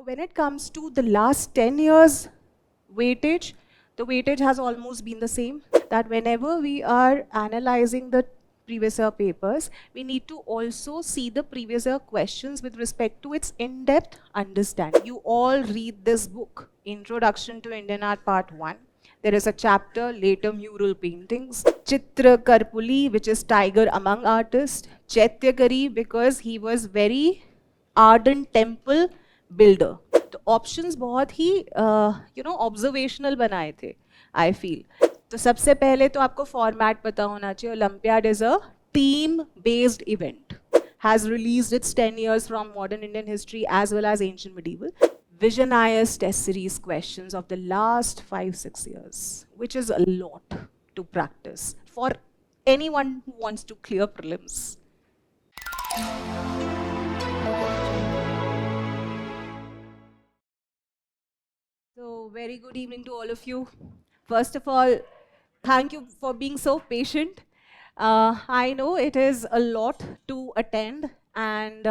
when it comes to the last 10 years weightage, the weightage has almost been the same, that whenever we are analyzing the previous year papers, we need to also see the previous year questions with respect to its in-depth understanding. You all read this book, Introduction to Indian Art Part 1. There is a chapter, Later Mural Paintings. Chitra Karpuli, which is Tiger Among Artists. Chaityakari, because he was very ardent temple builder. तो options बहुत ही observational बनाए थे I feel. तो सबसे पहले तो आपको format पता होना चाहिए. Olympiad is a team based event, has released its 10 years from modern Indian history as well as ancient medieval. Visionized test series questions of the last 5-6 years, which is a lot to practice for anyone who wants to clear prelims. So, very good evening to all of you. First of all, thank you for being so patient. I know it is a lot to attend, and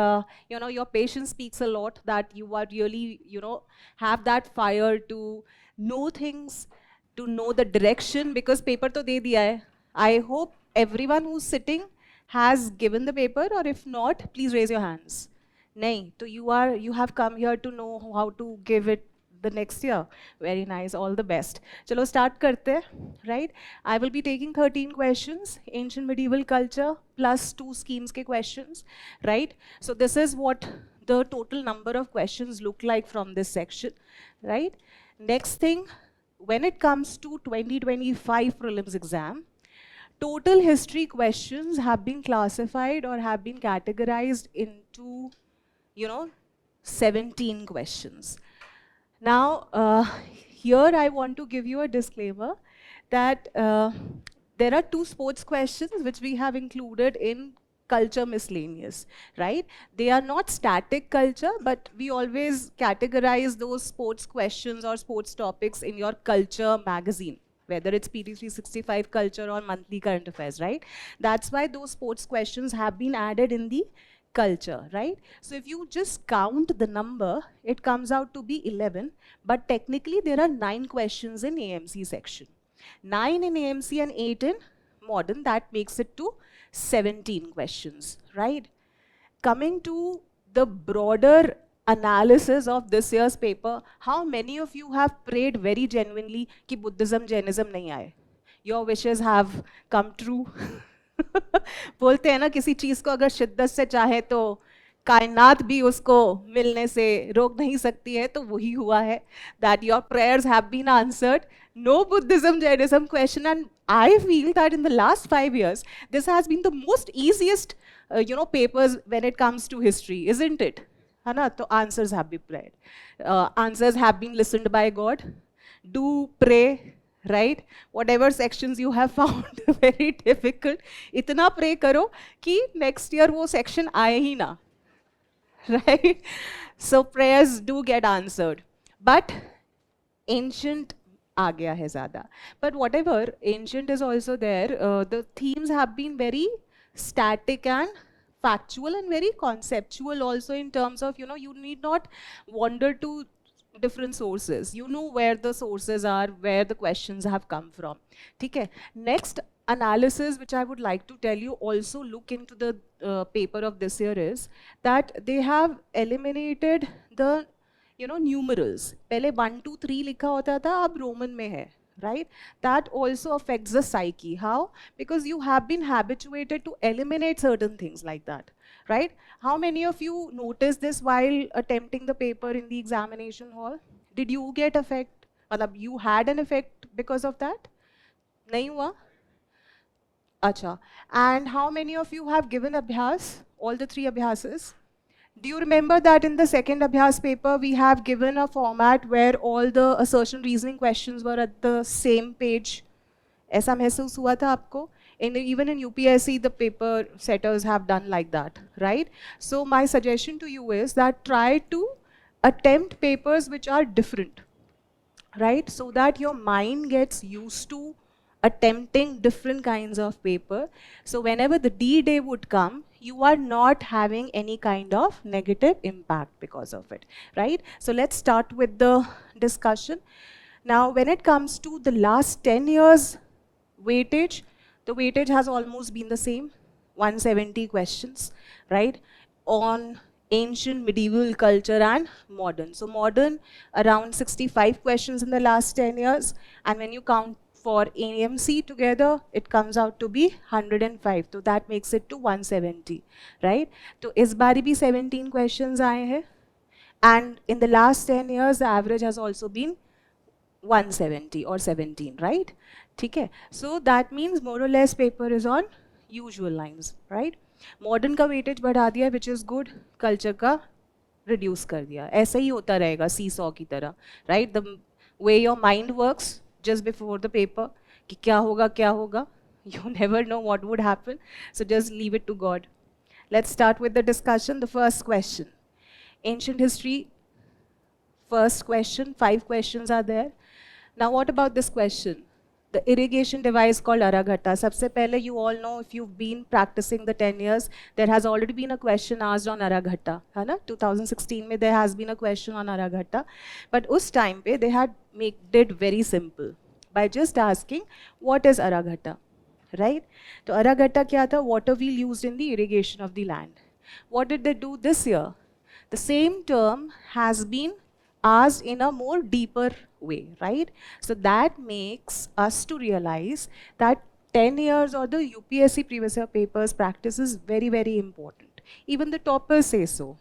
your patience speaks a lot, that you are really, have that fire to know things, to know the direction, because paper to de diya hai. I hope everyone who's sitting has given the paper, or if not, please raise your hands. Nahi, so you have come here to know how to give it the next year. Very nice, all the best. Chalo start karte hain, right? I will be taking 13 questions, ancient medieval culture plus 2 schemes ke questions, right? So this is what the total number of questions look like from this section, right? Next thing, when it comes to 2025 prelims exam, total history questions have been classified or have been categorized into 17 questions. Now, here I want to give you a disclaimer that there are 2 sports questions which we have included in culture miscellaneous, right? They are not static culture, but we always categorize those sports questions or sports topics in your culture magazine, whether it's PT 365 culture or monthly current affairs, right? That's why those sports questions have been added in the culture, right? So if you just count the number, it comes out to be 11, but technically there are 9 questions in AMC section. 9 in AMC and 8 in modern, that makes it to 17 questions, right? Coming to the broader analysis of this year's paper, how many of you have prayed very genuinely कि Buddhism, Jainism नहीं आए? Your wishes have come true. बोलते हैं ना, किसी चीज को अगर शिद्दत से चाहे तो कायनात भी उसको मिलने से रोक नहीं सकती है. तो वही हुआ है, that your prayers have been answered. No Buddhism, Jainism question, and I feel that in the last 5 years, this has been the most easiest, papers when it comes to history, isn't it? है ना? तो answers have been prayed. Answers have been listened by God. Do pray. Right? Whatever sections you have found very difficult, इतना pray करो कि next year वो section आए ही ना, right? So prayers do get answered, but ancient आ गया है ज़्यादा. But whatever, ancient is also there. The themes have been very static and factual and very conceptual also, in terms of, you need not wander to different sources. You know where the sources are, where the questions have come from. Okay. Next analysis which I would like to tell you, also look into the paper of this year, is that they have eliminated the numerals. पहले 1 2 3 लिखा होता था, अब Roman में है, right? That also affects the psyche. How? Because you have been habituated to eliminate certain things like that, right? How many of you noticed this while attempting the paper in the examination hall? Did you get effect? You had an effect because of that? नहीं हुआ? Acha. And how many of you have given abhyas? All the 3 abhyases? Do you remember that in the second abhyas paper, we have given a format where all the assertion reasoning questions were at the same page? ऐसा महसूस हुआ था आपको? Even in UPSC, the paper setters have done like that, right? So my suggestion to you is that try to attempt papers which are different, right? So that your mind gets used to attempting different kinds of paper. So whenever the D-Day would come, you are not having any kind of negative impact because of it, right? So let's start with the discussion. Now, when it comes to the last 10 years weightage, the weightage has almost been the same, 170 questions, right? On ancient, medieval culture and modern. So modern, around 65 questions in the last 10 years. And when you count for AMC together, it comes out to be 105. So that makes it to 170, right? So इस बारी भी 17 questions आए हैं. And in the last 10 years, the average has also been 170 or 17, right? Okay, so that means more or less paper is on usual lines, right? Modern का weightage बढ़ा दिया, which is good. Culture का reduce कर दिया. ऐसा ही होता रहेगा seesaw की तरह, right? The way your mind works just before the paper, कि क्या होगा, you never know what would happen. So just leave it to God. Let's start with the discussion. The first question. Ancient history, first question, 5 questions are there. Now what about this question? The irrigation device called Araghata. Sabse pehle, you all know, if you've been practicing the 10 years, there has already been a question asked on Araghata. है ना? 2016 में there has been a question on Araghata. But उस time पे they had did very simple by just asking, what is Araghata? Right? So Araghata क्या था? Water wheel used in the irrigation of the land. What did they do this year? The same term has been asked in a more deeper way, right? So that makes us to realize that 10 years or the UPSC previous year papers practice is very, very important. Even the toppers say so,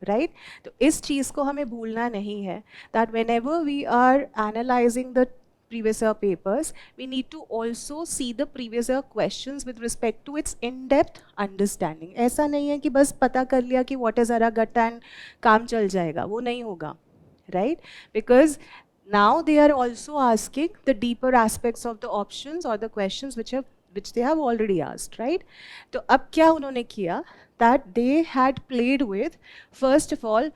right? So इस चीज़ को हमें भूलना नहीं है that whenever we are analyzing the previous year papers, we need to also see the previous year questions with respect to its in-depth understanding. ऐसा नहीं है कि बस पता कर लिया कि what is Araghata and काम चल जाएगा, वो नहीं होगा, right? Because now they are also asking the deeper aspects of the options or the questions which they have already asked, right? तो अब क्या उन्होंने किया? That they had played with, first of all,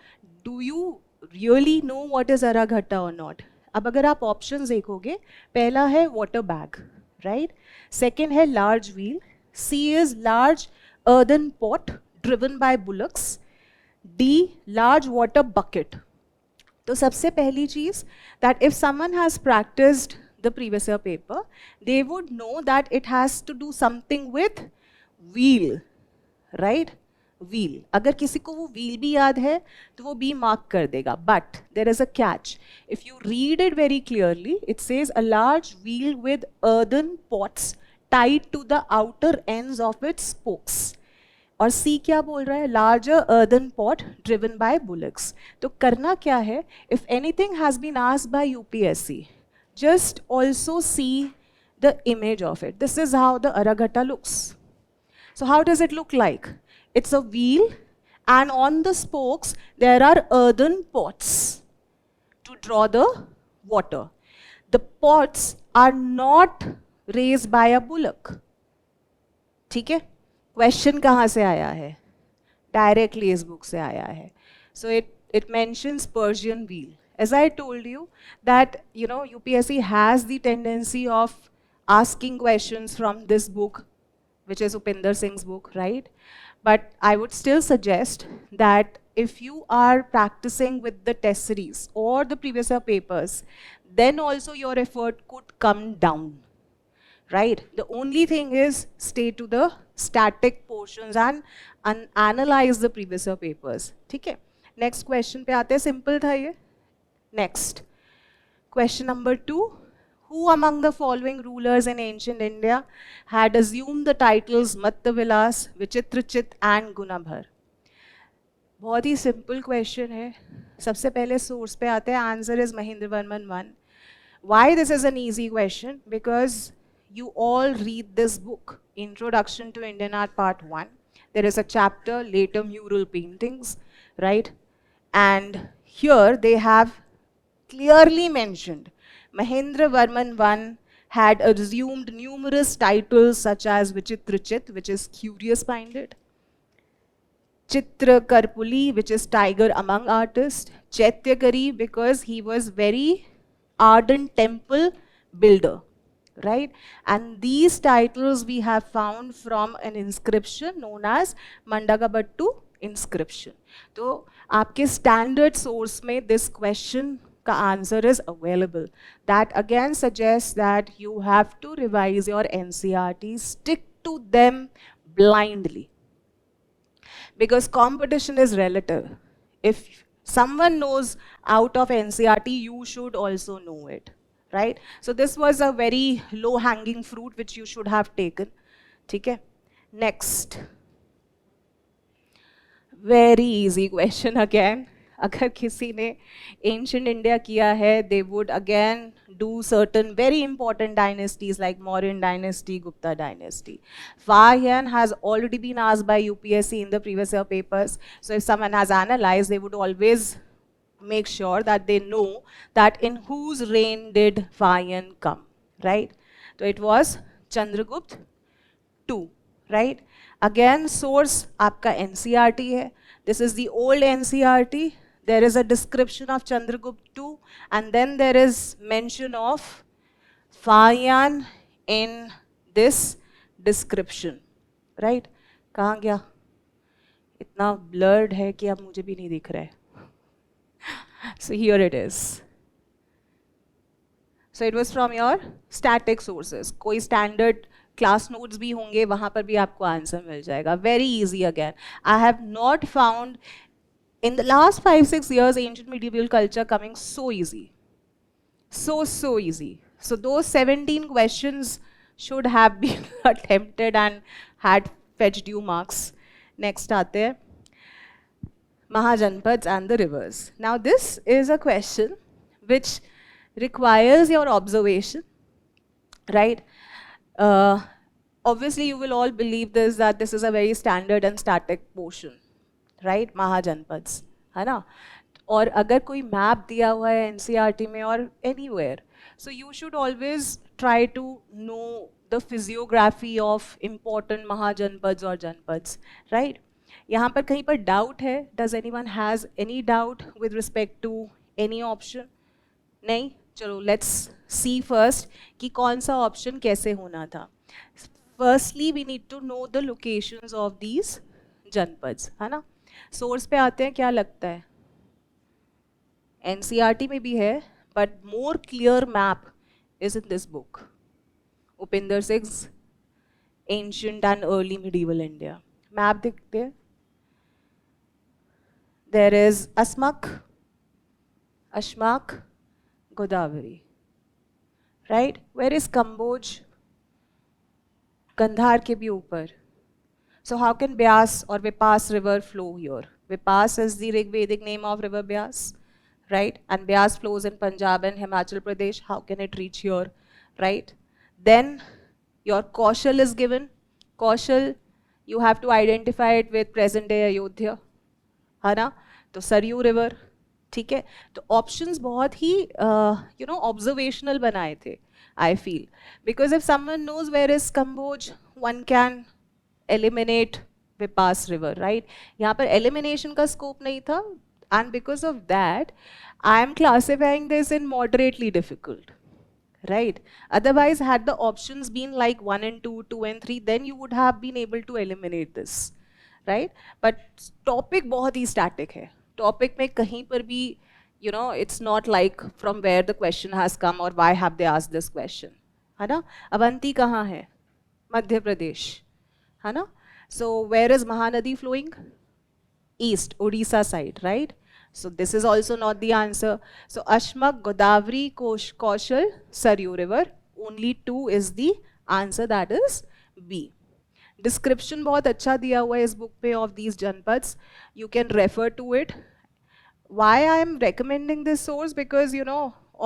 do you really know what is Araghata or not? अब अगर आप options देखोगे, पहला है water bag, right? Second है large wheel. C is large earthen pot driven by bullocks. D, large water bucket. तो सबसे पहली चीज़ that if someone has practiced the previous year paper, they would know that it has to do something with wheel, right? Wheel. अगर किसी को वो wheel भी याद है तो वो B mark कर देगा. But there is a catch. If you read it very clearly, it says a large wheel with earthen pots tied to the outer ends of its spokes. और C क्या बोल रहा है? Larger earthen pot driven by bullocks. तो करना क्या है? If anything has been asked by UPSC, just also see the image of it. This is how the Araghata looks. So how does it look like? It's a wheel, and on the spokes there are earthen pots to draw the water. The pots are not raised by a bullock. ठीक है? Question कहाँ से आया है? Directly इस book से आया है. So it mentions Persian wheel. As I told you that UPSC has the tendency of asking questions from this book, which is Upinder Singh's book, right? But I would still suggest that if you are practicing with the test series or the previous year papers, then also your effort could come down. Right? The only thing is stay to the static portions and analyze the previous year papers. ठीक है? Next question पे आते हैं. Simple था ये. Next. Question number 2. Who among the following rulers in ancient India had assumed the titles Mattavilas, Vichitrachit and Gunabhar? बहुत ही simple question है. सबसे पहले source पे आते हैं. Answer is Mahendravarman I. Why this is an easy question? Because you all read this book, Introduction to Indian Art Part 1. There is a chapter, later mural paintings, right? And here they have clearly mentioned Mahendravarman I had assumed numerous titles such as Vichitrachit, which is curious-minded, Chitra Karpuli, which is tiger among artists, Chaityakari, because he was very ardent temple builder, right? And these titles we have found from an inscription known as Mandagabattu inscription. तो आपके standard source में this question का answer is available. That again suggests that you have to revise your NCERTs, stick to them blindly. Because competition is relative. If someone knows out of NCERT, you should also know it, right? So this was a very low-hanging fruit which you should have taken. Okay? Next. Very easy question again. अगर किसी ने ancient India किया है, they would again do certain very important dynasties like Mauryan dynasty, Gupta dynasty. Vahan has already been asked by UPSC in the previous year papers. So if someone has analyzed, they would always make sure that they know that in whose reign did Vahan come, right? So it was Chandragupta II, right? Again, source आपका NCERT है. This is the old NCERT. There is a description of Chandragupta II, and then there is mention of Vahan in this description, right? कहाँ गया? इतना blurred है कि अब मुझे भी नहीं दिख रहा है. So here it is. So it was from your static sources. कोई standard class notes भी होंगे, वहाँ पर भी आपको आंसर मिल जाएगा. Very easy again. I have not found in the last 5-6 years ancient medieval culture coming so easy. So easy. So those 17 questions should have been attempted and had fetched you marks. Next आते हैं Mahajanapads and the rivers. Now this is a question which requires your observation, right? Obviously you will all believe this, that this is a very standard and static portion, right? Mahajanapads, है ना? और अगर कोई map दिया हुआ है NCERT में और anywhere, so you should always try to know the physiography of important Mahajanapads or Janapads, right? यहाँ पर कहीं पर doubt है? Does anyone has any doubt with respect to any option? नहीं? चलो let's see first कि कौन सा option कैसे होना था. Firstly, we need to know the locations of these Janapads, है ना? Source पे आते हैं, क्या लगता है? NCERT में भी है, but more clear map is in this book. Upinder Singh's Ancient and Early Medieval India. Map दिखते हैं. There is Ashmak, Godavari, right? Where is Kamboj? Gandhar के भी ऊपर. So how can Byas or Vipas river flow here? Vipas is the Rigvedic name of river Byas, right? And Byas flows in Punjab and Himachal Pradesh. How can it reach here, right? Then your Kaushal is given. Kaushal, you have to identify it with present day Ayodhya, है ना? तो Saryu river, ठीक है? तो options बहुत ही observational बनाए थे, I feel, because if someone knows where is Kamboj, one can eliminate Vipas river, right? यहाँ पर एलिमिनेशन का स्कोप नहीं था, and because of that I am classifying this in moderately difficult, right? Otherwise, had the options been like 1 and 2, 2 and 3, then you would have been able to eliminate this, right? But topic बहुत ही static है. Topic में कहीं पर भी, it's not like from where the question has come or why have they asked this question, है ना? अवंती कहाँ है? मध्य प्रदेश, है ना? So where is Mahanadi flowing? East, Odisha side, right? So this is also not the answer. So Ashmak, Godavari, Kaushal, Saryu river, only 2 is the answer, that is B. Description बहुत अच्छा दिया हुआ है इस book पे of these Janapads. You can refer to it. Why I am recommending this source? Because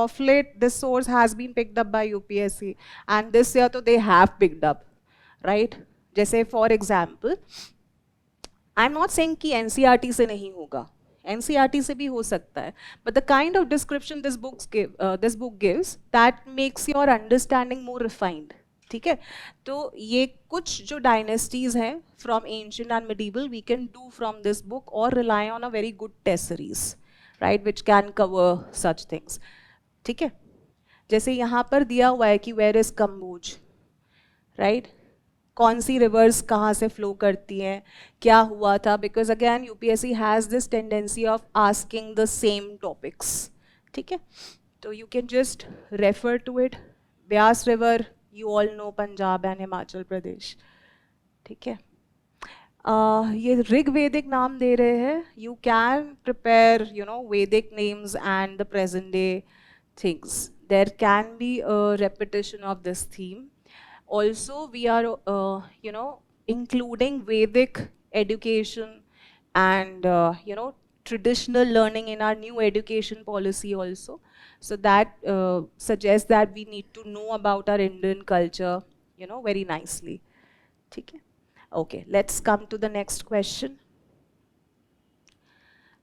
of late this source has been picked up by UPSC, and this year तो they have picked up, right? जैसे for example, I'm not saying कि NCERT से नहीं होगा. NCERT से भी हो सकता है, but the kind of description this book gives, that makes your understanding more refined. ठीक है? तो ये कुछ जो dynasties हैं from ancient and medieval we can do from this book, or rely on a very good test series, right, which can cover such things. ठीक है? जैसे यहाँ पर दिया हुआ है कि वेयर इज कम्बोज, राइट, कौन सी रिवर्स कहाँ से फ्लो करती हैं, क्या हुआ था, because again UPSC has this tendency of asking the same topics, ठीक है. तो you can just refer to it. Beas river, you all know, Punjab and Himachal Pradesh, ठीक है. ये ऋग वैदिक नाम दे रहे हैं. You can prepare Vedic names and the present day things. There can be a repetition of this theme. Also, we are, including Vedic education and, traditional learning in our new education policy also. So that suggests that we need to know about our Indian culture, very nicely. Okay. Okay, let's come to the next question.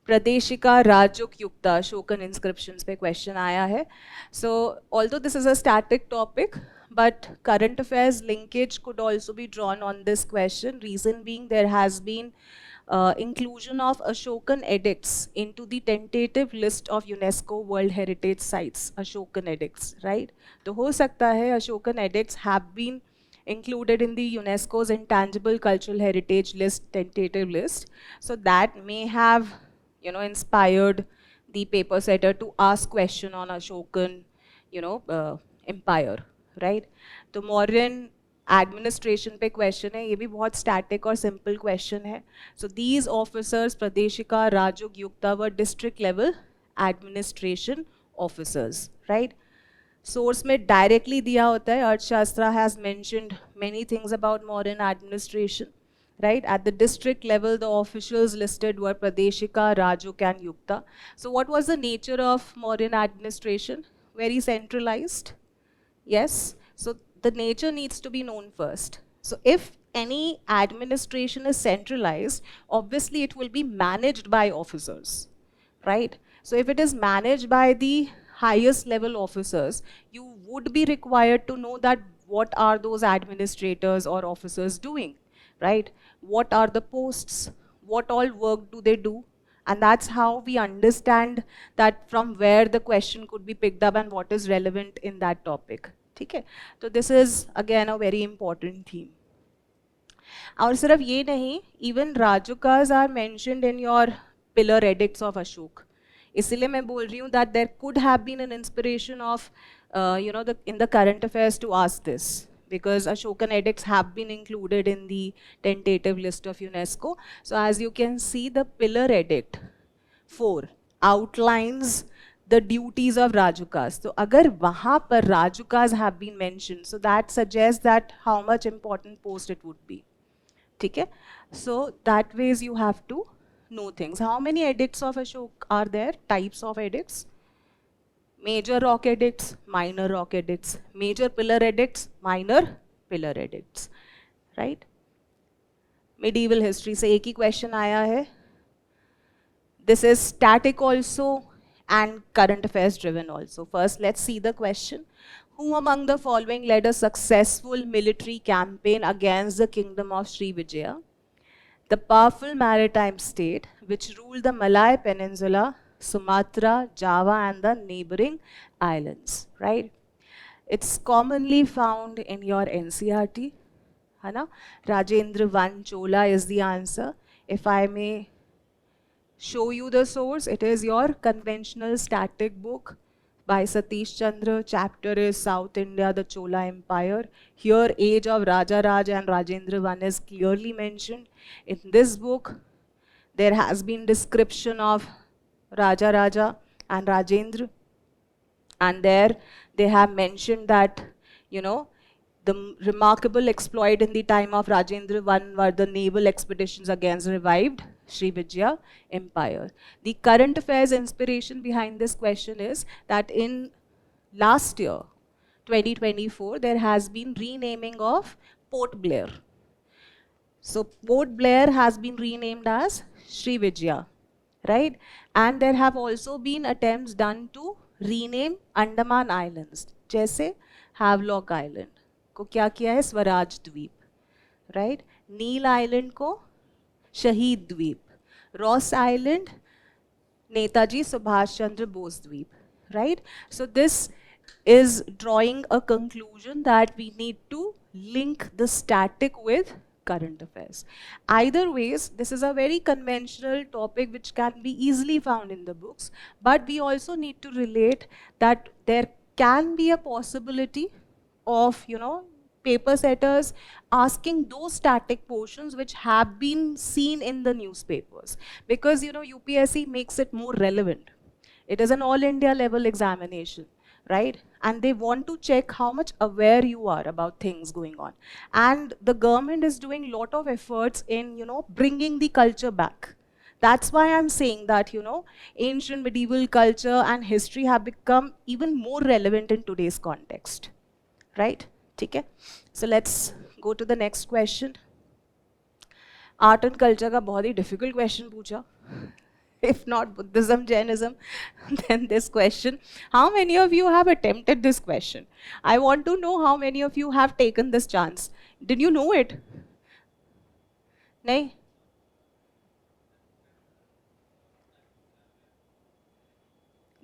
Pradeshika Rajuka Yukta Ashokan inscriptions पे question आया है. So although this is a static topic, but current affairs linkage could also be drawn on this question. Reason being, there has been inclusion of Ashokan edicts into the tentative list of UNESCO World Heritage Sites, Ashokan edicts, right? तो हो सकता है Ashokan edicts have been included in the UNESCO's Intangible Cultural Heritage List, tentative list. So that may have inspired the paper setter to ask question on Ashokan, empire, right? तो Mauryan administration पे question है, ये भी बहुत static और simple question है. So these officers, Pradeshika, Rajuk, Yukta, were district level administration officers, right? Source में directly दिया होता है. Arthashastra has mentioned many things about Mauryan administration. Right, at the district level, the officials listed were Pradeshika, Rajuk and Yukta. So what was the nature of Mauryan administration? Very centralized. Yes. So the nature needs to be known first. So if any administration is centralized, obviously it will be managed by officers, right? So if it is managed by the highest level officers, you would be required to know that what are those administrators or officers doing, right? What are the posts? What all work do they do? And that's how we understand that from where the question could be picked up and what is relevant in that topic. Okay? So this is again a very important theme. और सिर्फ ये नहीं, even Rajukas are mentioned in your pillar edicts of Ashok. इसलिए मैं बोल रही हूँ that there could have been an inspiration of, in the current affairs to ask this, because Ashokan edicts have been included in the tentative list of UNESCO. So as you can see, the pillar edict 4 outlines the duties of Rajukas. So agar wahan par Rajukas have been mentioned, so that suggests that how much important post it would be. Okay? So that ways you have to know things. How many edicts of Ashok are there? Types of edicts. Major rock edicts, minor rock edicts. Major pillar edicts, minor pillar edicts. Right? Medieval history से एक ही question आया है. This is static also and current affairs driven also. First, let's see the question. Who among the following led a successful military campaign against the kingdom of Sri Vijaya, the powerful maritime state which ruled the Malay Peninsula, Sumatra, Java and the neighboring islands, right? It's commonly found in your NCERT, है ना? Rajendra Van Chola is the answer. If I may show you the source, it is your conventional static book by Satish Chandra. Chapter is South India, the Chola Empire. Here age of Raja Raj and Rajendra Van is clearly mentioned. In this book, there has been description of Raja Raja and Rajendra, and there they have mentioned that, the remarkable exploit in the time of Rajendra I were the naval expeditions against revived Sri Vijaya Empire. The current affairs inspiration behind this question is that in last year, 2024, there has been renaming of Port Blair. So Port Blair has been renamed as Sri Vijaya, right? And there have also been attempts done to rename Andaman Islands, जैसे Havelock Island को क्या किया है, स्वराज द्वीप, right? नील island को शहीद द्वीप, Ross island Netaji Subhash Chandra Bose द्वीप, right? So this is drawing a conclusion that we need to link the static with current affairs. Either ways, this is a very conventional topic which can be easily found in the books, but we also need to relate that there can be a possibility of, paper setters asking those static portions which have been seen in the newspapers, because UPSC makes it more relevant. It is an all India level examination, right? And they want to check how much aware you are about things going on. And the government is doing a lot of efforts in, bringing the culture back. That's why I'm saying that, ancient medieval culture and history have become even more relevant in today's context, right? Okay? So let's go to the next question. Art and culture का बहुत ही difficult question पूछा. If not Buddhism, Jainism, then this question. How many of you have attempted this question? I want to know how many of you have taken this chance. Did you know it? नहीं?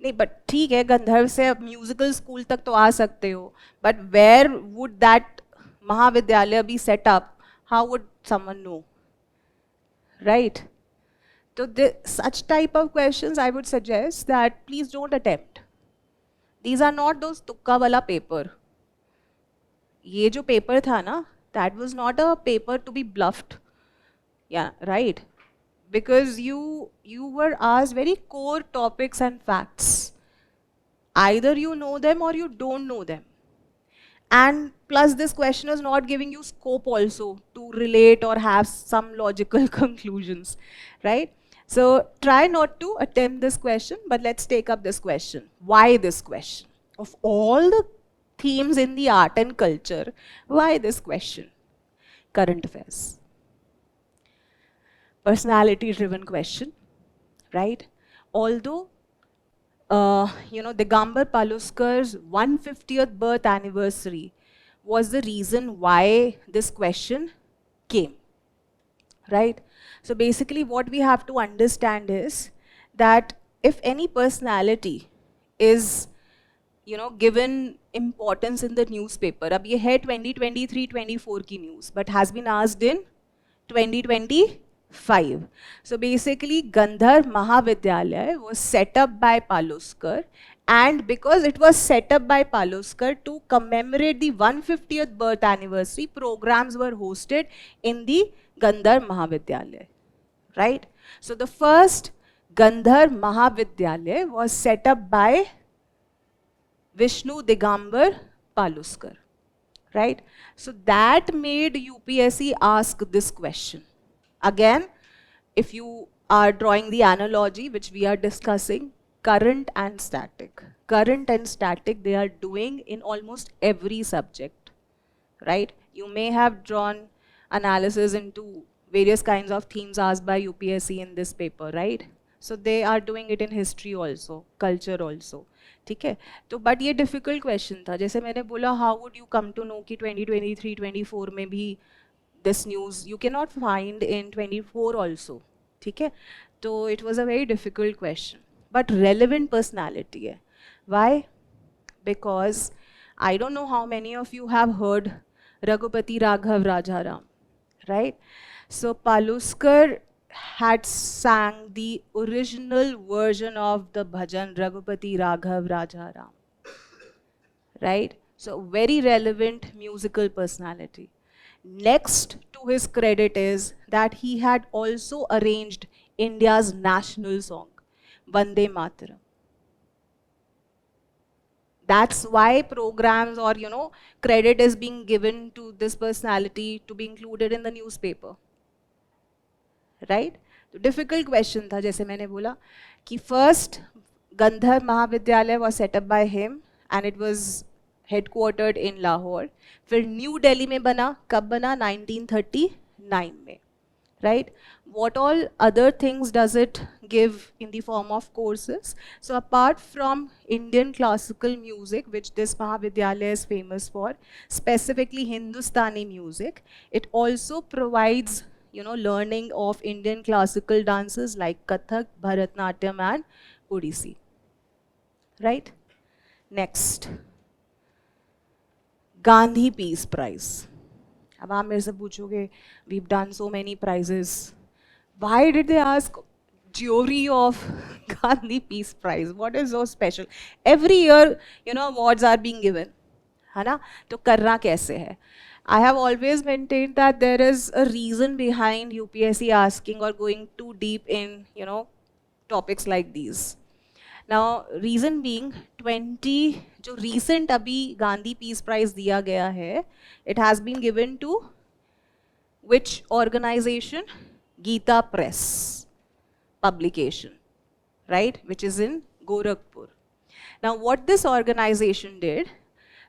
नहीं, but ठीक है, गंधर्व से अब musical school तक तो आ सकते हो, but where would that महाविद्यालय be set up? How would someone know? Right? So such type of questions, I would suggest that please don't attempt. These are not those tukka wala paper. ये जो paper था ना, that was not a paper to be bluffed. Yeah, right. Because you were asked very core topics and facts. Either you know them or you don't know them. And plus this question is not giving you scope also to relate or have some logical conclusions, right? So try not to attempt this question, but let's take up this question. Why this question? Of all the themes in the art and culture, why this question? Current affairs. Personality-driven question, right? Although, Digambar Paluskar's 150th birth anniversary was the reason why this question came, right? So basically what we have to understand is that if any personality is, given importance in the newspaper, अब ये है 2023-24 की news, but has been asked in 2025. So basically Gandhar Mahavidyalaya was set up by Paluskar, and because it was set up by Paluskar to commemorate the 150th birth anniversary, programs were hosted in the Gandhar Mahavidyalaya, right? So the first Gandhar Mahavidyalaya was set up by Vishnu Digambar Paluskar, right? So that made UPSC ask this question. Again, if you are drawing the analogy which we are discussing, current and static. Current and static they are doing in almost every subject, right? You may have drawn analysis into various kinds of themes asked by UPSC in this paper, right? So they are doing it in history also, culture also. ठीक है, तो but ये difficult question था. जैसे मैंने बोला, how would you come to know कि 2023-24 में भी this news you can not find in 24 also. ठीक है, तो it was a very difficult question, but relevant personality है. Why? Because I don't know how many of you have heard Raghupati Raghav Rajaram, right? So Paluskar had sang the original version of the bhajan Raghupati Raghav Rajaram, right? So very relevant musical personality. Next to his credit is that he had also arranged India's national song, Vande Mataram. That's why programs or, credit is being given to this personality to be included in the newspaper, right? तो difficult question था, जैसे मैंने बोला कि first Gandhar Mahavidyalaya was set up by him and it was headquartered in Lahore. फिर new Delhi में बना, कब बना? 1939 में, right? What all other things does it give in the form of courses? So apart from Indian classical music, which this Mahavidyalaya is famous for, specifically Hindustani music, it also provides, learning of Indian classical dances like Kathak, Bharatnatyam and Odissi, right? Next. Gandhi peace prize. अब आप मेरे से पूछोगे, we've done so many prizes. Why did they ask jury of Gandhi Peace Prize? What is so special? Every year, awards are being given. है ना? तो करना कैसे है? I have always maintained that there is a reason behind UPSC asking or going too deep in, topics like these. Now, reason being, 20 जो recent अभी Gandhi peace prize दिया गया है, it has been given to which organization? Gita Press publication, right? Which is in Gorakhpur. Now, what this organization did,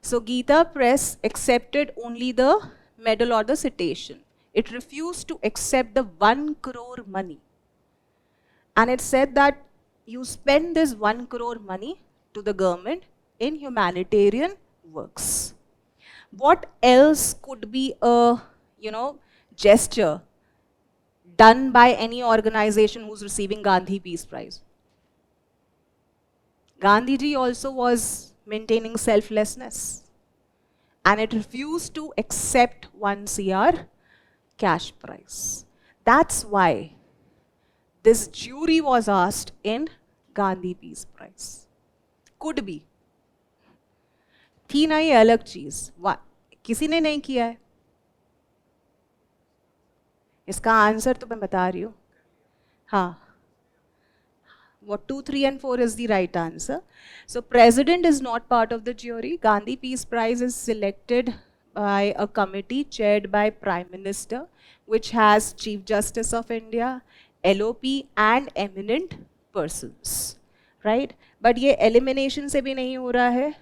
so Gita Press accepted only the medal or the citation. It refused to accept the 1 crore money. And it said that you spend this 1 crore money to the government in humanitarian works. What else could be a, gesture done by any organization who's receiving Gandhi Peace Prize? Gandhiji also was maintaining selflessness, and it refused to accept 1 CR cash prize. That's why this jury was asked in Gandhi Peace Prize. Could be. थी ना ये अलग चीज, किसी ने नहीं किया है. इसका आंसर तो मैं बता रही हूँ. हाँ. What 2, 3 and 4 is the right answer. So president is not part of the jury. Gandhi Peace Prize is selected by a committee chaired by Prime Minister, which has Chief Justice of India, LOP and eminent persons, right? But ये elimination से भी नहीं हो रहा है.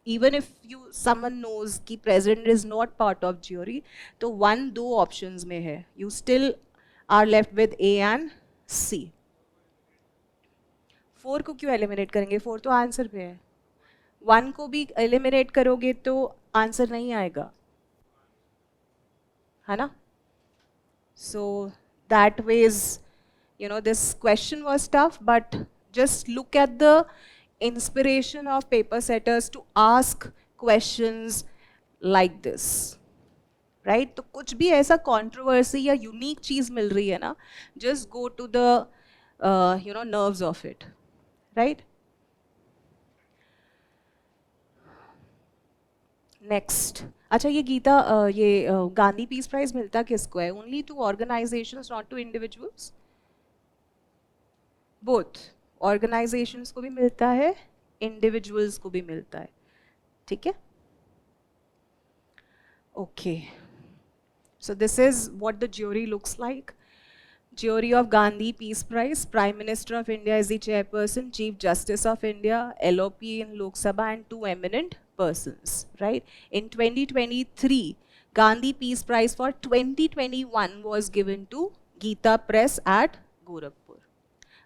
Even if someone knows कि president is not part of jury, तो 1, 2 options में है. You still are left with A and C. 4 को क्यों एलिमिनेट करेंगे? 4 तो आंसर पे है. 1 को भी एलिमिनेट करोगे तो आंसर नहीं आएगा, है ना? So that ways, this question was tough, but just look at the inspiration of paper setters to ask questions like this, right? तो कुछ भी ऐसा controversy या unique चीज मिल रही है ना, just go to the nerves of it. Right? Next. अच्छा ये गीता ये गांधी पीस प्राइज मिलता किसको है? Only to organizations, not to individuals. Both. Organizations को भी मिलता है, individuals को भी मिलता है. ठीक है? Okay. So this is what the jury looks like. Jury of Gandhi Peace Prize, Prime Minister of India is the chairperson, Chief Justice of India, LOP in Lok Sabha and 2 eminent persons, right? In 2023, Gandhi Peace Prize for 2021 was given to Gita Press at Gorakhpur.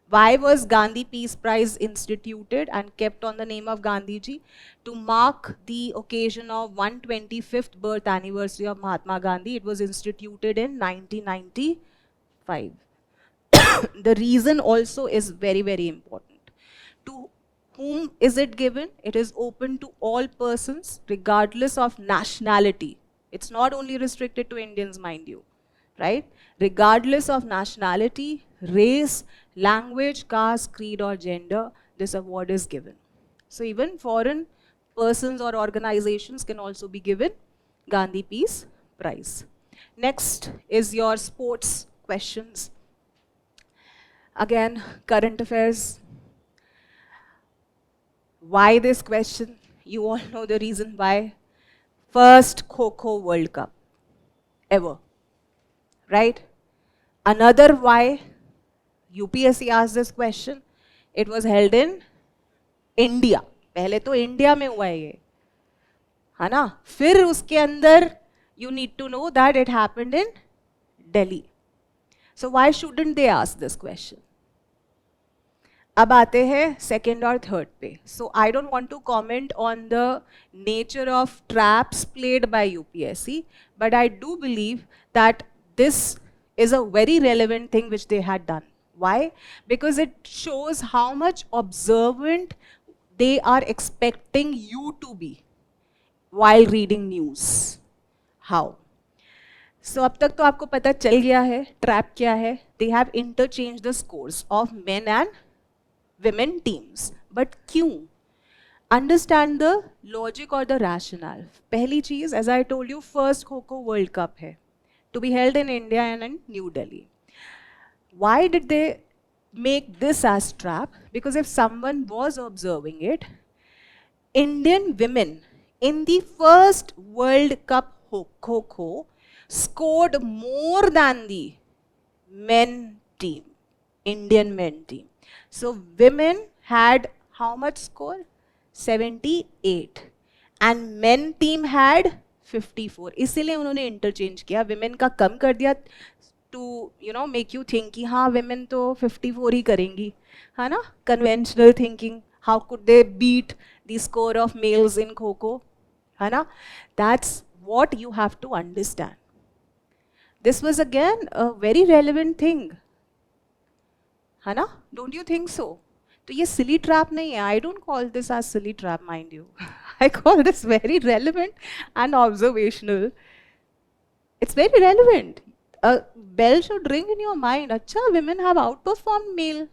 Why was Gandhi Peace Prize instituted and kept on the name of Gandhiji? To mark the occasion of 125th birth anniversary of Mahatma Gandhi. It was instituted in 1995. The reason also is very, very important. To whom is it given? It is open to all persons regardless of nationality. It's not only restricted to Indians, mind you, right? Regardless of nationality, race, language, caste, creed or gender, this award is given. So even foreign persons or organizations can also be given Gandhi Peace Prize. Next is your sports questions. Again, current affairs. Why this question? You all know the reason why. First Kho Kho World Cup ever, right? Another why UPSC asked this question. It was held in India. पहले तो India में हुआ है ये, है ना? फिर उसके अंदर you need to know that it happened in Delhi. So why shouldn't they ask this question? अब आते हैं सेकेंड और थर्ड पे. So I don't want to comment on the nature of traps played by UPSC, but I do believe that this is a very relevant thing which they had done. Why? Because it shows how much observant they are expecting you to be while reading news. How? So अब तक तो आपको पता चल गया है trap क्या है. They have interchanged the scores of men and women teams. But क्यों? Understand the logic or the rationale. पहली चीज, as I told you, first Kho Kho World Cup है, to be held in India and in New Delhi. Why did they make this as trap? Because if someone was observing it, Indian women in the first World Cup Kho Kho scored more than the men team, Indian men team. So women had how much score? 78 and men team had 54. इसीलिए उन्होंने interchange किया, women का कम कर दिया to make you think कि हाँ women तो 54 ही करेंगी, है ना? Conventional thinking, how could they beat the score of males in Kho Kho, है ना? That's what you have to understand. This was again a very relevant thing, है ना? Don't you think so? तो ये silly trap नहीं है. I don't call this as silly trap, mind you. I call this very relevant and observational. It's very relevant. A bell should ring in your mind. Acha, women have outperformed male.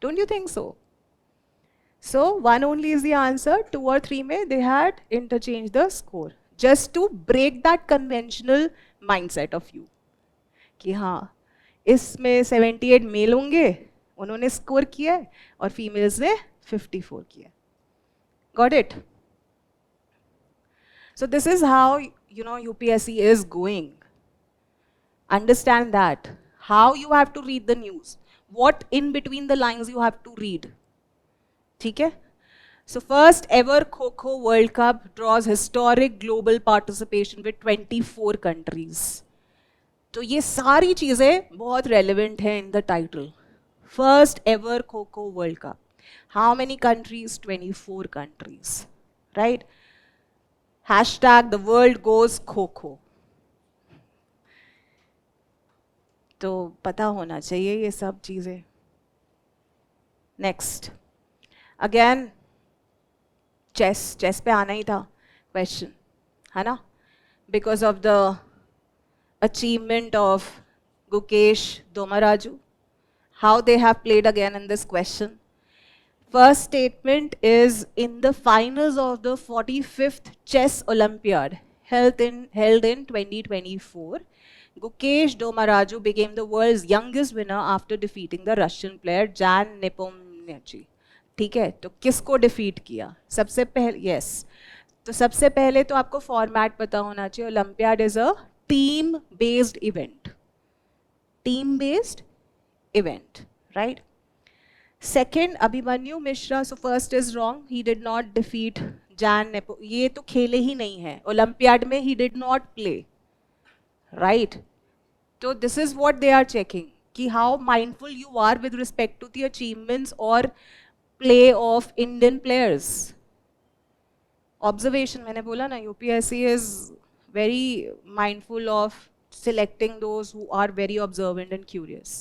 Don't you think so? So one only is the answer. 2 or 3 में they had interchanged the score just to break that conventional mindset of you. कि हाँ इसमें 78 mail होंगे, उन्होंने score किया है, और females ने 54 किया. Got it? So this is how UPSC is going. Understand that. How you have to read the news. What in between the lines you have to read. ठीक है? So first ever Kho Kho World Cup draws historic global participation with 24 countries. तो ये सारी चीजें बहुत relevant हैं in the title. First ever Kho Kho World Cup. How many countries? 24 countries. Right? Hashtag the world goes Kho Kho. तो पता होना चाहिए ये सब चीजें. Next. Again, chess पे आना ही था question, है ना? Because of the achievement of Gukesh Domaraju, how they have played again in this question. First statement is, in the finals of the 45th Chess Olympiad held in 2024, Gukesh Domaraju became the world's youngest winner after defeating the Russian player Jan Nepomniachtchi. ठीक है, तो किसको defeat किया? सबसे पहले तो सबसे पहले तो आपको फॉर्मेट पता होना चाहिए. Olympiad is a team based event. Team based event, right? Second, Abhimanyu Mishra. So first is wrong. He did not defeat Jan Nepo. ये तो खेले ही नहीं है ओलंपियाड में. He did not play, right? तो this is what they are checking कि how mindful you are with respect to the achievements और play of Indian players. Observation, मैंने बोला ना, UPSC is very mindful of selecting those who are very observant and curious.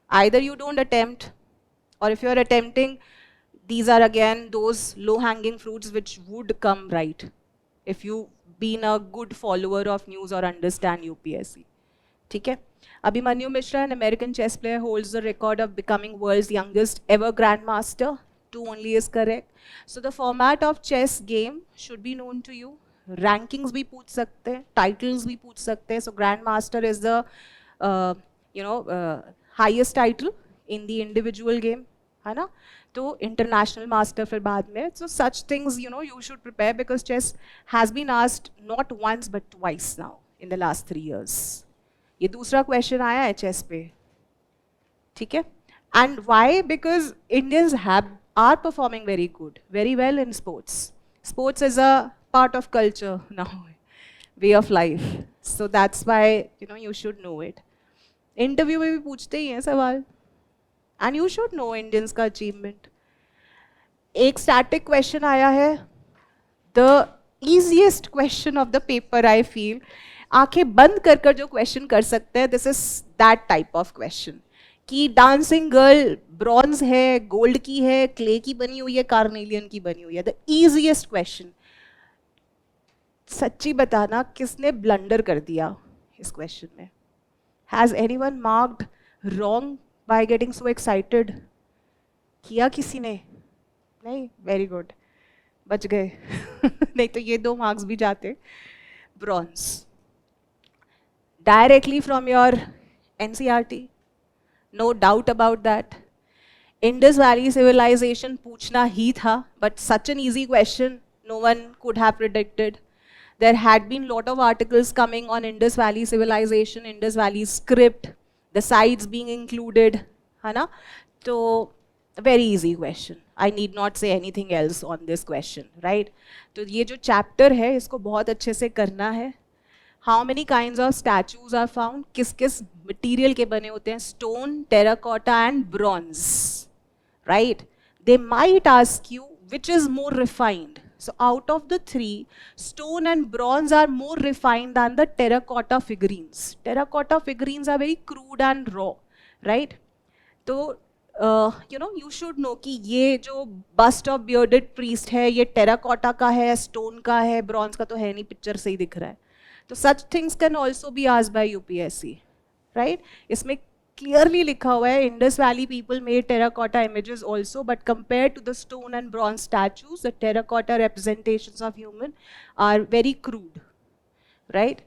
Either you don't attempt, or if you are attempting, these are again those low-hanging fruits which would come right if you've been a good follower of news or understand UPSC. ठीक है? Abhimanyu Mishra, an American chess player, holds the record of becoming world's youngest ever grandmaster. 2 only is correct. So the format of chess game should be known to you. Rankings भी पूछ सकते हैं, titles भी पूछ सकते हैं. So grandmaster is the highest title in the individual game, है ना? तो international master फिर बाद में. So such things you should prepare, because chess has been asked not once but twice now in the last 3 years. ये दूसरा question आया है चेस पे, ठीक है? And why? Because Indians are performing very good, very well in sports. Sports is a part of culture now, way of life. So that's why you should know it. Interview में भी पूछते ही हैं सवाल, and you should know Indians का achievement. एक static question आया है, the easiest question of the paper I feel. आंखें बंद कर जो क्वेश्चन कर सकते हैं, this is that type of question कि डांसिंग गर्ल ब्रॉन्ज है, गोल्ड की है, क्ले की बनी हुई है, कार्नेलियन की बनी हुई है? The easiest question. सच्ची बताना किसने ब्लंडर कर दिया इस क्वेश्चन में? Has anyone marked wrong by getting so excited? किया किसी ने? नहीं? वेरी गुड, बच गए. नहीं तो ये 2 मार्क्स भी जाते. Bronze directly from your NCERT, no doubt about that. Indus valley civilization पूछना ही था, but such an easy question no one could have predicted. There had been lot of articles coming on Indus Valley civilization, Indus Valley script, the sites being included, है ना? तो very easy question. I need not say anything else on this question, right? तो ये जो chapter है इसको बहुत अच्छे से करना है. How many kinds of statues are found? किस किस material के बने होते हैं? Stone, terracotta and bronze, right? They might ask you which is more refined. So out of the 3, stone and bronze are more refined than the terracotta figurines. Terracotta figurines are very crude and raw, right? तो you should know कि ये जो bust of bearded priest है ये terracotta का है, stone का है, bronze का तो है नहीं, picture से ही दिख रहा है. तो such things can also be asked by UPSC, right? इसमें clearly लिखा हुआ है Indus Valley people made terracotta images also, but compared to the stone and bronze statues, the terracotta representations of human are very crude, right?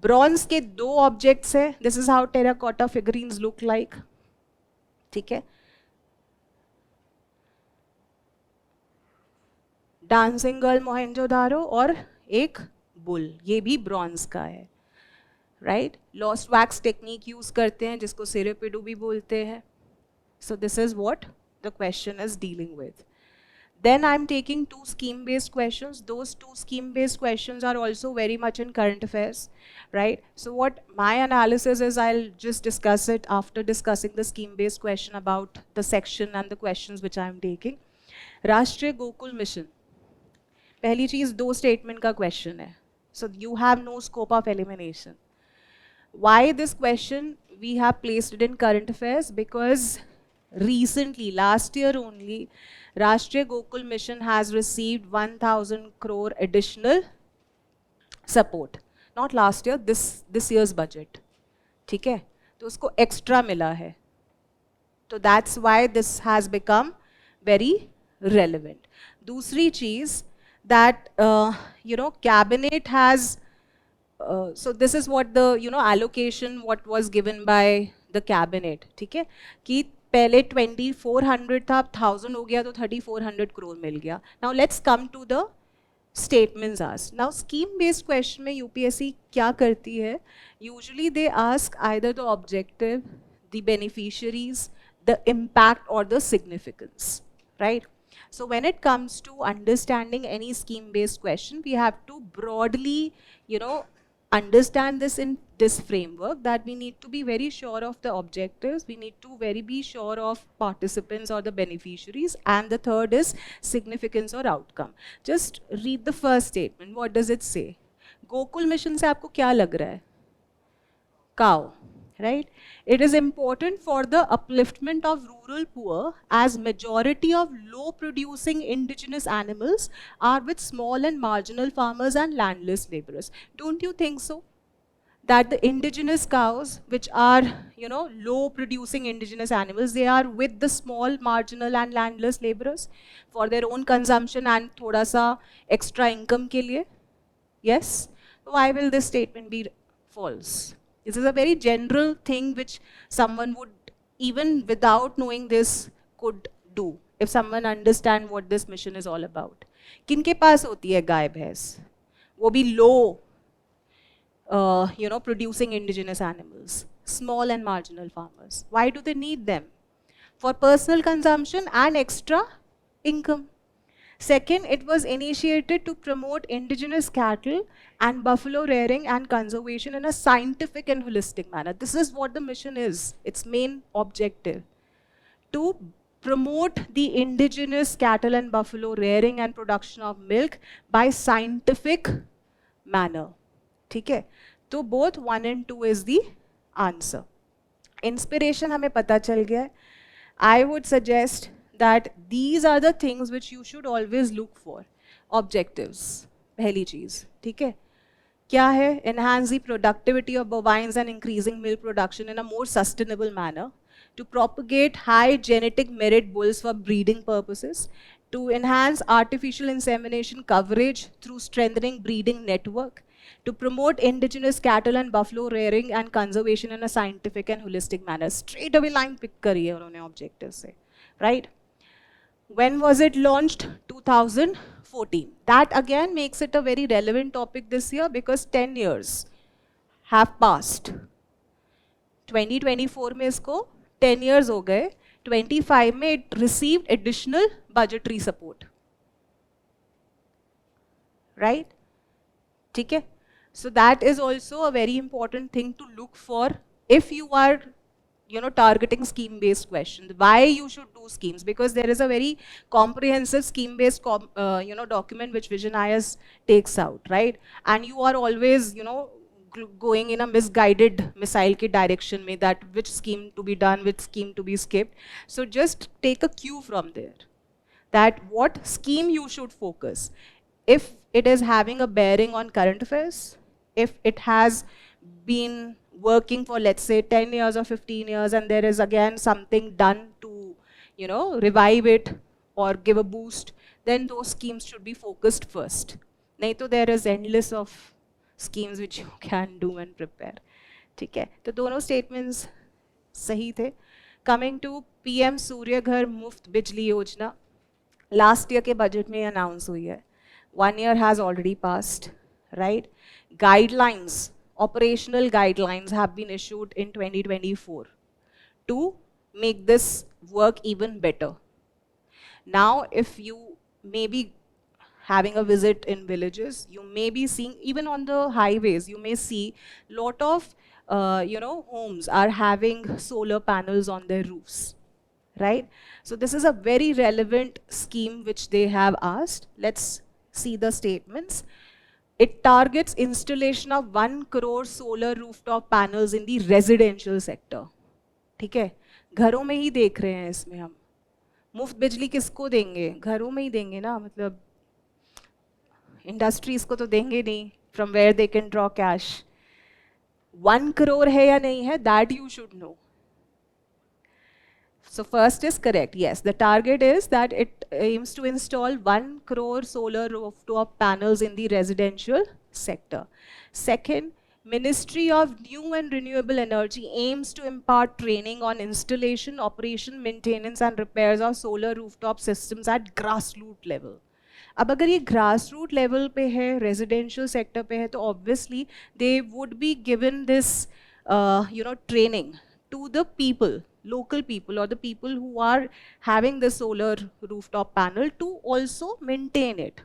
Bronze के 2 objects है. This is how terracotta figurines look like. ठीक है? Dancing girl Mohenjodaro और एक bull, ये भी bronze का है, right? Lost wax technique use करते हैं जिसको सिरेपिडू भी बोलते हैं. So this is what the question is dealing with. Then I'm taking 2 scheme-based questions. Those 2 scheme-based questions are also very much in current affairs, right? So what my analysis is, I'll just discuss it after discussing the scheme-based question about the section and the questions which I'm taking. Rashtriya Gokul mission. पहली चीज 2 statement का question है. So you have no scope of elimination. Why this question we have placed it in current affairs? Because recently, last year only, Rashtriya Gokul mission has received 1000 crore additional support. Not last year, this year's budget. ठीक है? तो उसको extra मिला है. तो that's why this has become very relevant. दूसरी चीज that cabinet has so this is what the allocation what was given by the cabinet. ठीक है? कि पहले 2400 था, अब 1000 हो गया, तो 3400 crore मिल गया. Now let's come to the statements asked. Now scheme based question में UPSC क्या करती है? Usually they ask either the objective, the beneficiaries, the impact or the significance, right? So when it comes to understanding any scheme based question, we have to broadly understand this in this framework, that we need to be very sure of the objectives, we need to be sure of participants or the beneficiaries, and the third is significance or outcome. Just read the first statement. What does it say? Gokul mission से आपको क्या लग रहा है? Cow, right? It is important for the upliftment of rural poor, as majority of low producing indigenous animals are with small and marginal farmers and landless laborers. Don't you think so? That the indigenous cows, which are low producing indigenous animals, they are with the small, marginal and landless laborers for their own consumption and thoda sa extra income ke liye. Yes? Why will this statement be false? This is a very general thing which someone would, even without knowing this, could do if someone understand what this mission is all about. किनके पास होती है गाय भैंस? वो भी low producing indigenous animals, small and marginal farmers. Why do they need them? For personal consumption and extra income. Second, it was initiated to promote indigenous cattle and buffalo rearing and conservation in a scientific and holistic manner. This is what the mission is, its main objective. To promote the indigenous cattle and buffalo rearing and production of milk by scientific manner. ठीक है? तो both 1 and 2 is the answer. inspiration हमें पता चल गया है. I would suggest that these are the things which you should always look for. Objectives, पहली चीज, ठीक है? क्या है? Enhance the productivity of bovines and increasing milk production in a more sustainable manner. To propagate high genetic merit bulls for breeding purposes. To enhance artificial insemination coverage through strengthening breeding network. To promote indigenous cattle and buffalo rearing and conservation in a scientific and holistic manner. Straight away line pick करी है उन्होंने objectives से, right? When was it launched? 2014. That again makes it a very relevant topic this year because 10 years have passed. 2024 में इसको 10 years हो गए. 25 में it received additional budgetary support. Right? ठीक है? So that is also a very important thing to look for if you are targeting scheme-based questions. Why you should do schemes? Because there is a very comprehensive scheme-based document which Vision IS takes out, right? And you are always, going in a misguided missile ki direction mein, that which scheme to be done, which scheme to be skipped. So just take a cue from there, that what scheme you should focus. If it is having a bearing on current affairs, if it has been working for, let's say, 10 years or 15 years, and there is again something done to, revive it or give a boost, then those schemes should be focused first. Nahi to there is endless of schemes which you can do and prepare. ठीक है? तो दोनों statements सही थे. Coming to PM Surya Ghar मुफ्त बिजली योजना, last year के budget में announce हुई है. 1 year has already passed, right? Guidelines, operational guidelines have been issued in 2024 to make this work even better. Now, if you may be having a visit in villages, you may be seeing, even on the highways, you may see lot of, homes are having solar panels on their roofs, right? So this is a very relevant scheme which they have asked. Let's see the statements. It targets installation of 1 crore solar rooftop panels in the residential sector. ठीक है? घरों में ही देख रहे हैं इसमें हम. मुफ्त बिजली किसको देंगे? घरों में ही देंगे ना, मतलब इंडस्ट्रीज को तो देंगे नहीं. From where they can draw cash. 1 crore है या नहीं है? That you should know. So first is correct, yes. The target is that it aims to install 1 crore solar rooftop panels in the residential sector. Second, Ministry of New and Renewable Energy aims to impart training on installation, operation, maintenance and repairs of solar rooftop systems at grassroots level. अब अगर ये grassroots level पे है, residential sector पे है, तो obviously they would be given this, training to the people, local people or the people who are having the solar rooftop panel to also maintain it.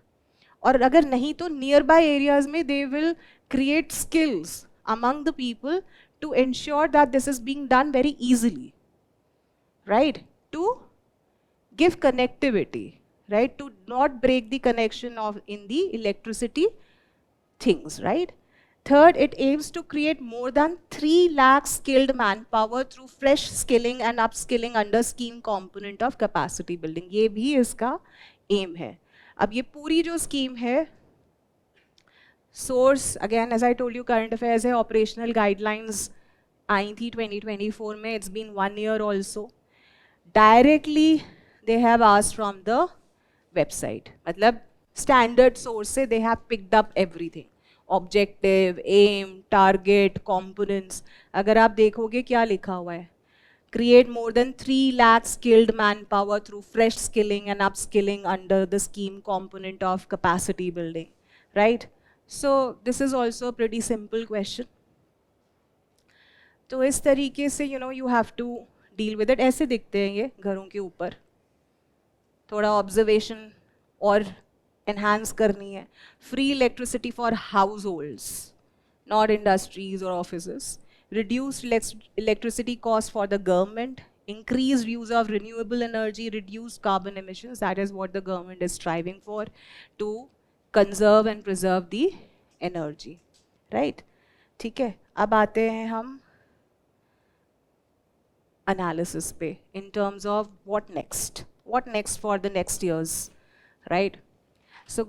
और अगर नहीं तो nearby areas में they will create skills among the people to ensure that this is being done very easily, right? To give connectivity, right? To not break the connection of in the electricity things, right? Third, it aims to create more than 3 lakh skilled manpower through fresh skilling and upskilling under scheme component of capacity building. ये भी इसका aim है. अब ये पूरी जो scheme है, source, again as I told you, current affairs है, operational guidelines आई थी 2024 में, it's been 1 year also. Directly they have asked from the website. मतलब standard source से they have picked up everything. Objective, aim, target, components. अगर आप देखोगे क्या लिखा हुआ है? Create more than 3 lakh skilled manpower through fresh skilling and upskilling under the scheme component of capacity building, right? So this is also a pretty simple question. तो इस तरीके से you have to deal with it. ऐसे दिखते हैं ये घरों के ऊपर. थोड़ा observation और enhance करनी है. Free electricity for households, not industries or offices. Reduced electricity costs for the government. Increased use of renewable energy, reduced carbon emissions. That is what the government is striving for, to conserve and preserve the energy, right? ठीक है. अब आते हैं हम analysis pe, in terms of what next for the next years, right? So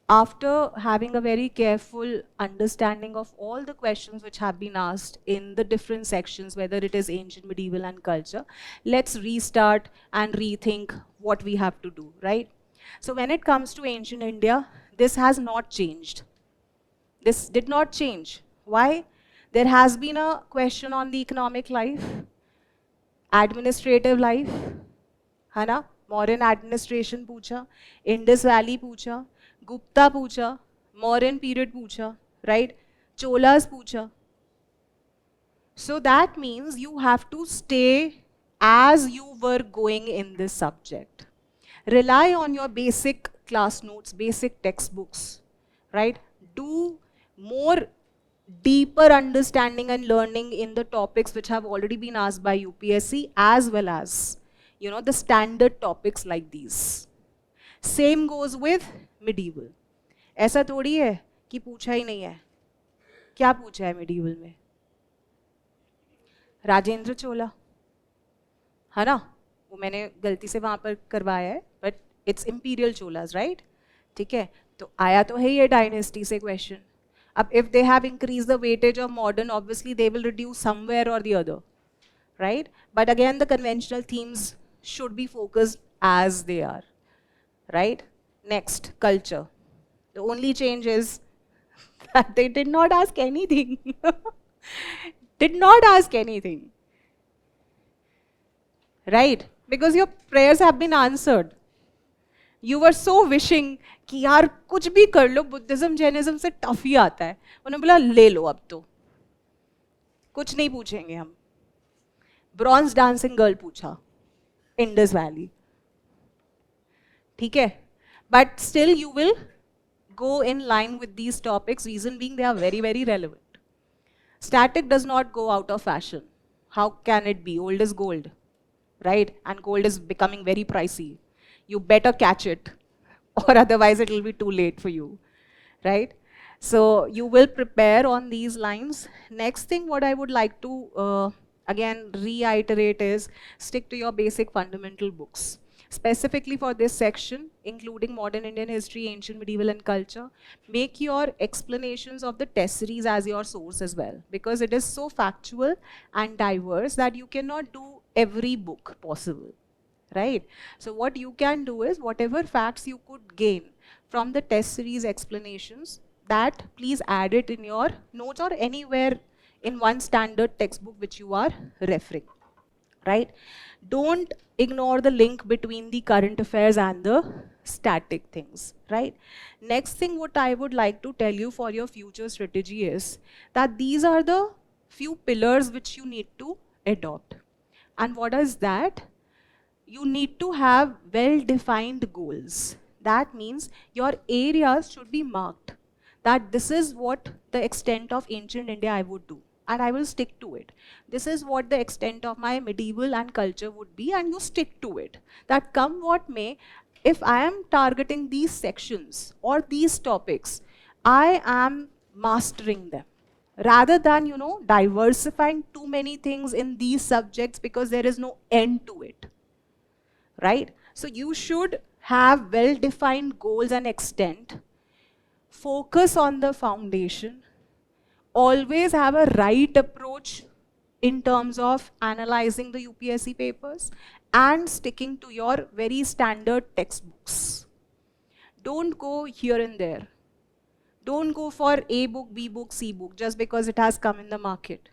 after having a very careful understanding of all the questions which have been asked in the different sections, whether it is ancient, medieval, and culture, let's restart and rethink what we have to do, right? So when it comes to ancient India, this has not changed. This did not change. Why? There has been a question on the economic life, administrative life, है ना? Mauryan administration पूछा, Indus Valley पूछा, Gupta पूछा, Mauryan period पूछा, right? Cholas पूछा. So that means you have to stay as you were going in this subject. Rely on your basic class notes, basic textbooks, right? Do more deeper understanding and learning in the topics which have already been asked by UPSC, as well as, you know, the standard topics like these. Same goes with medieval. ऐसा थोड़ी है कि पूछा ही नहीं है. क्या पूछा है medieval में? राजेंद्र चोला, है ना? वो मैंने गलती से वहाँ पर करवाया है, but it's imperial cholas, right? ठीक है? तो आया तो है ये dynasty से question. अब if they have increased the weightage of modern, obviously they will reduce somewhere or the other, right? But again, the conventional themes should be focused as they are, right? Next, culture. The only change is that they did not ask anything. Did not ask anything, right? Because your prayers have been answered. You were so wishing कि यार कुछ भी कर लो, Buddhism Jainism से tough ही आता है. उन्होंने बोला ले लो, अब तो कुछ नहीं पूछेंगे हम. ब्रॉन्ज डांसिंग गर्ल पूछा, इंडस वैली, ठीक है? But still you will go in line with these topics, reason being they are very, very relevant. Static does not go out of fashion. How can it be? Old is gold, right? And gold is becoming very pricey. You better catch it, or otherwise it will be too late for you, right? So you will prepare on these lines. Next thing what I would like to again reiterate is stick to your basic fundamental books. Specifically for this section, including modern Indian history, ancient, medieval, and culture, make your explanations of the test series as your source as well, because it is so factual and diverse that you cannot do every book possible, right? So what you can do is whatever facts you could gain from the test series explanations, that please add it in your notes or anywhere in one standard textbook which you are referring, right? Don't ignore the link between the current affairs and the static things, right? Next thing what I would like to tell you for your future strategy is that these are the few pillars which you need to adopt. And what is that? You need to have well-defined goals. That means your areas should be marked, that this is what the extent of ancient India I would do, and I will stick to it. This is what the extent of my medieval and culture would be, and you stick to it. That come what may, if I am targeting these sections or these topics, I am mastering them. Rather than, you know, diversifying too many things in these subjects because there is no end to it, right? So you should have well-defined goals and extent. Focus on the foundation. Always have a right approach in terms of analyzing the UPSC papers and sticking to your very standard textbooks. Don't go here and there. Don't go for A book, B book, C book just because it has come in the market,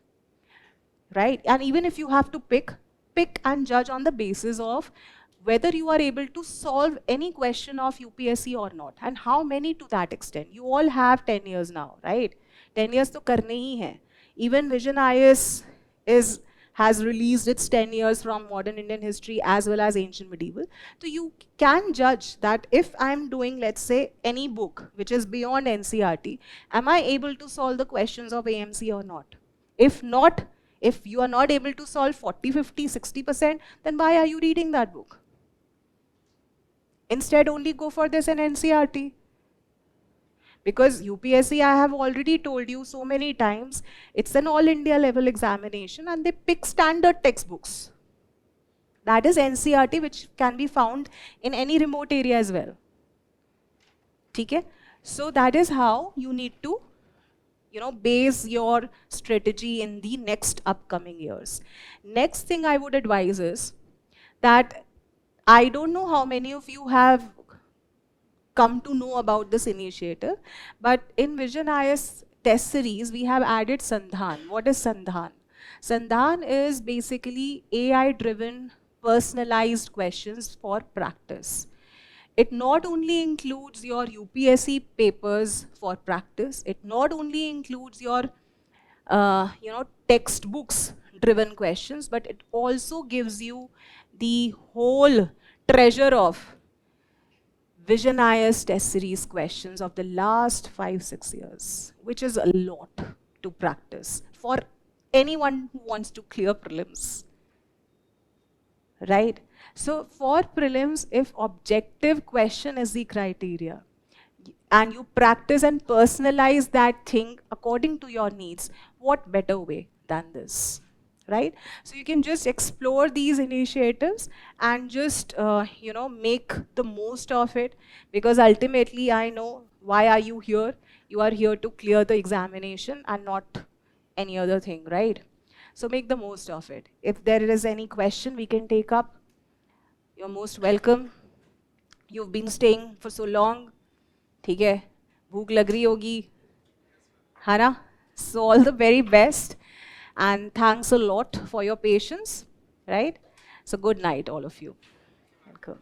right? And even if you have to pick and judge on the basis of whether you are able to solve any question of UPSC or not, and how many to that extent. You all have 10 years now, right? 10 years to karne hi hai. Even Vision IS has released its 10 years from modern Indian history as well as ancient medieval. So you can judge that if I'm doing, let's say, any book which is beyond NCERT, am I able to solve the questions of AMC or not? If not, if you are not able to solve 40, 50, 60%, then why are you reading that book? Instead, only go for this in NCERT. Because UPSC, I have already told you so many times, it's an all India level examination and they pick standard textbooks. That is NCERT, which can be found in any remote area as well. Okay? So that is how you need to base your strategy in the next upcoming years. Next thing I would advise is that I don't know how many of you have come to know about this initiative, but in Vision IS test series, we have added Sandhan. What is Sandhan? Sandhan is basically AI-driven personalized questions for practice. It not only includes your UPSC papers for practice, it not only includes your textbooks driven questions, but it also gives you the whole treasure of Vision IS test series questions of the last 5-6 years, which is a lot to practice for anyone who wants to clear prelims. Right? So for prelims, if objective question is the criteria, and you practice and personalize that thing according to your needs, what better way than this? Right? So you can just explore these initiatives and just make the most of it, because ultimately I know why are you here. You are here to clear the examination and not any other thing, right? So make the most of it. If there is any question we can take up, you're most welcome. You've been staying for so long. ठीक है, भूख लग रही होगी, है ना? So all the very best and thanks a lot for your patience, right? So good night all of you. Welcome.